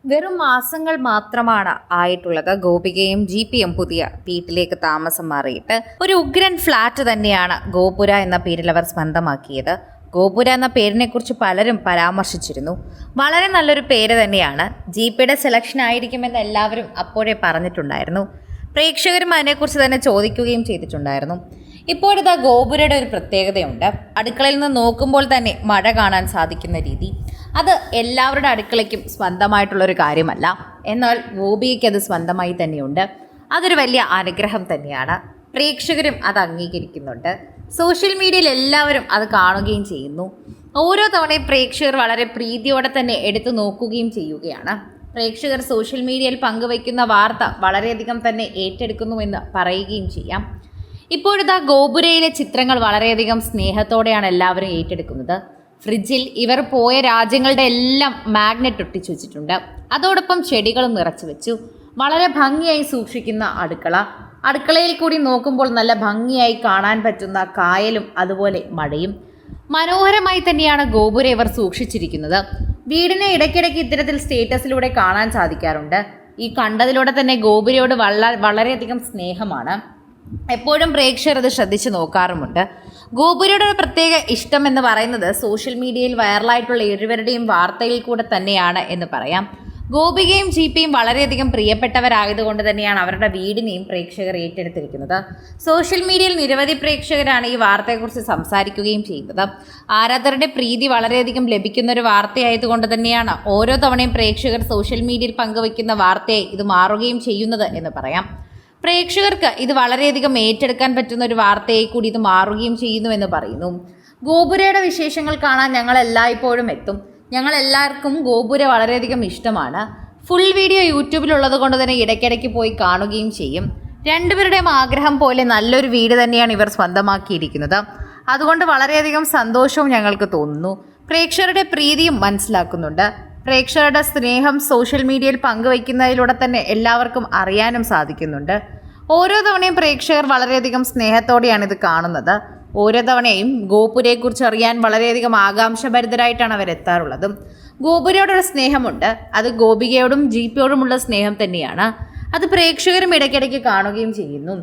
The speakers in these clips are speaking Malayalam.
വെറും മാസങ്ങൾ മാത്രമാണ് ആയിട്ടുള്ളത് ഗോപികയും ജിപിയും പുതിയ വീട്ടിലേക്ക് താമസം മാറിയിട്ട്. ഒരു ഉഗ്രൻ ഫ്ലാറ്റ് തന്നെയാണ് ഗോപുര എന്ന പേരിൽ അവർ സ്വന്തമാക്കിയത്. ഗോപുര എന്ന പേരിനെ കുറിച്ച് പലരും പരാമർശിച്ചിരുന്നു. വളരെ നല്ലൊരു പേര് തന്നെയാണ്. ജിപിയുടെ സെലക്ഷൻ ആയിരിക്കുമെന്ന് എല്ലാവരും അപ്പോഴേ പറഞ്ഞിട്ടുണ്ടായിരുന്നു. പ്രേക്ഷകരും അതിനെക്കുറിച്ച് തന്നെ ചോദിക്കുകയും ചെയ്തിട്ടുണ്ടായിരുന്നു. ഇപ്പോഴിതാ ഗോപുരയുടെ ഒരു പ്രത്യേകതയുണ്ട്. അടുക്കളയിൽ നിന്ന് നോക്കുമ്പോൾ തന്നെ മഴ കാണാൻ സാധിക്കുന്ന രീതി. അത് എല്ലാവരുടെ അടുക്കളയ്ക്കും സ്വന്തമായിട്ടുള്ളൊരു കാര്യമല്ല. എന്നാൽ ഗോപികയ്ക്ക് അത് സ്വന്തമായി തന്നെയുണ്ട്. അതൊരു വലിയ അനുഗ്രഹം തന്നെയാണ്. പ്രേക്ഷകരും അത് അംഗീകരിക്കുന്നുണ്ട്. സോഷ്യൽ മീഡിയയിൽ എല്ലാവരും അത് കാണുകയും ചെയ്യുന്നു. ഓരോ തവണയും പ്രേക്ഷകർ വളരെ പ്രീതിയോടെ തന്നെ എടുത്തു നോക്കുകയും ചെയ്യുകയാണ്. പ്രേക്ഷകർ സോഷ്യൽ മീഡിയയിൽ പങ്കുവയ്ക്കുന്ന വാർത്ത വളരെയധികം തന്നെ ഏറ്റെടുക്കുന്നുവെന്ന് പറയുകയും ചെയ്യാം. ഇപ്പോഴിതാ ഗോപുരയിലെ ചിത്രങ്ങൾ വളരെയധികം സ്നേഹത്തോടെയാണ് എല്ലാവരും ഏറ്റെടുക്കുന്നത്. ഫ്രിഡ്ജിൽ ഇവർ പോയ രാജ്യങ്ങളുടെ എല്ലാം മാഗ്നറ്റ് ഒട്ടിച്ചു വെച്ചിട്ടുണ്ട്. അതോടൊപ്പം ചെടികളും നിറച്ചു വെച്ചു. വളരെ ഭംഗിയായി സൂക്ഷിക്കുന്ന അടുക്കളയിൽ കൂടി നോക്കുമ്പോൾ നല്ല ഭംഗിയായി കാണാൻ പറ്റുന്ന കായലും അതുപോലെ മഴയും മനോഹരമായി തന്നെയാണ് ഗോപുര ഇവർ സൂക്ഷിച്ചിരിക്കുന്നത്. വീടിനെ ഇടയ്ക്കിടയ്ക്ക് ഇത്തരത്തിൽ സ്റ്റേറ്റസിലൂടെ കാണാൻ സാധിക്കാറുണ്ട്. ഈ കണ്ടതിലൂടെ തന്നെ ഗോപുരയോട് വളരെയധികം സ്നേഹമാണ്. എപ്പോഴും പ്രേക്ഷകർ അത് ശ്രദ്ധിച്ചു നോക്കാറുമുണ്ട്. ഗോപുരയുടെ ഒരു പ്രത്യേക ഇഷ്ടം എന്ന് പറയുന്നത് സോഷ്യൽ മീഡിയയിൽ വൈറലായിട്ടുള്ള ഇരുവരുടെയും വാർത്തയിൽ കൂടെ തന്നെയാണ് എന്ന് പറയാം. ഗോപികയും ജിപിയും വളരെയധികം പ്രിയപ്പെട്ടവരായതുകൊണ്ട് തന്നെയാണ് അവരുടെ വീടിനെയും പ്രേക്ഷകർ ഏറ്റെടുത്തിരിക്കുന്നത്. സോഷ്യൽ മീഡിയയിൽ നിരവധി പ്രേക്ഷകരാണ് ഈ വാർത്തയെക്കുറിച്ച് സംസാരിക്കുകയും ചെയ്യുന്നത്. ആരാധകരുടെ പ്രീതി വളരെയധികം ലഭിക്കുന്ന ഒരു വാർത്തയായതുകൊണ്ട് തന്നെയാണ് ഓരോ തവണയും പ്രേക്ഷകർ സോഷ്യൽ മീഡിയയിൽ പങ്കുവയ്ക്കുന്ന വാർത്തയെ ഇത് മാറുകയും ചെയ്യുന്നത് എന്ന് പറയാം. പ്രേക്ഷകർക്ക് ഇത് വളരെയധികം ഏറ്റെടുക്കാൻ പറ്റുന്ന ഒരു വാർത്തയെ കൂടി ഇത് മാറുകയും ചെയ്യുന്നുവെന്ന് പറയുന്നു. ഗോപുരയുടെ വിശേഷങ്ങൾ കാണാൻ ഞങ്ങൾ എല്ലായ്പ്പോഴും എത്തും. ഞങ്ങൾ എല്ലാവർക്കും ഗോപുര വളരെയധികം ഇഷ്ടമാണ്. ഫുൾ വീഡിയോ യൂട്യൂബിലുള്ളത് കൊണ്ട് തന്നെ ഇടയ്ക്കിടയ്ക്ക് പോയി കാണുകയും ചെയ്യും. രണ്ടുപേരുടെയും ആഗ്രഹം പോലെ നല്ലൊരു വീട് തന്നെയാണ് ഇവർ സ്വന്തമാക്കിയിരിക്കുന്നത്. അതുകൊണ്ട് വളരെയധികം സന്തോഷവും ഞങ്ങൾക്ക് തോന്നുന്നു. പ്രേക്ഷകരുടെ പ്രീതിയും മനസ്സിലാക്കുന്നുണ്ട്. പ്രേക്ഷകരുടെ സ്നേഹം സോഷ്യൽ മീഡിയയിൽ പങ്കുവയ്ക്കുന്നതിലൂടെ തന്നെ എല്ലാവർക്കും അറിയാനും സാധിക്കുന്നുണ്ട്. ഓരോ തവണയും പ്രേക്ഷകർ വളരെയധികം സ്നേഹത്തോടെയാണ് ഇത് കാണുന്നത്. ഓരോ തവണയും ഗോപുരയെക്കുറിച്ച് അറിയാൻ വളരെയധികം ആകാംക്ഷഭരിതരായിട്ടാണ് അവരെത്താറുള്ളത്. ഗോപുരയോടൊരു സ്നേഹമുണ്ട്. അത് ഗോപികയോടും ജിപിയോടുമുള്ള സ്നേഹം തന്നെയാണ്. അത് പ്രേക്ഷകരും ഇടയ്ക്കിടയ്ക്ക് കാണുകയും ചെയ്യുന്നു.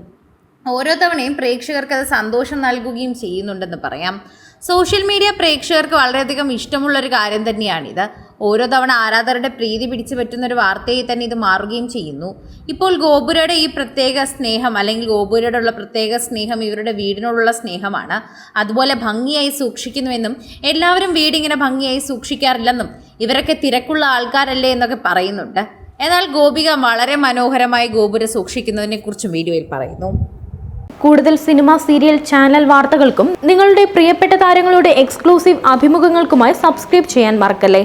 ഓരോ തവണയും പ്രേക്ഷകർക്ക് അത് സന്തോഷം നൽകുകയും ചെയ്യുന്നുണ്ടെന്ന് പറയാം. സോഷ്യൽ മീഡിയ പ്രേക്ഷകർക്ക് വളരെയധികം ഇഷ്ടമുള്ളൊരു കാര്യം തന്നെയാണിത്. ഓരോ തവണ ആരാധകരുടെ പ്രീതി പിടിച്ചു പറ്റുന്നൊരു വാർത്തയെ തന്നെ ഇത് മാറുകയും ചെയ്യുന്നു. ഇപ്പോൾ ഗോപുരയുടെ ഈ പ്രത്യേക സ്നേഹം അല്ലെങ്കിൽ ഗോപുരയോടുള്ള പ്രത്യേക സ്നേഹം ഇവരുടെ വീടിനോടുള്ള സ്നേഹമാണ്. അതുപോലെ ഭംഗിയായി സൂക്ഷിക്കുന്നുവെന്നും എല്ലാവരും വീടിങ്ങനെ ഭംഗിയായി സൂക്ഷിക്കാറില്ലെന്നും ഇവരൊക്കെ തിരക്കുള്ള ആൾക്കാരല്ലേ എന്നൊക്കെ പറയുന്നുണ്ട്. എന്നാൽ ഗോപിക വളരെ മനോഹരമായി ഗോപുര സൂക്ഷിക്കുന്നതിനെ കുറിച്ചും വീഡിയോയിൽ പറയുന്നു. കൂടുതൽ സിനിമ, സീരിയൽ, ചാനൽ വാർത്തകൾക്കും നിങ്ങളുടെ പ്രിയപ്പെട്ട താരങ്ങളുടെ എക്സ്ക്ലൂസീവ് അഭിമുഖങ്ങൾക്കുമായി സബ്സ്ക്രൈബ് ചെയ്യാൻ മറക്കല്ലേ.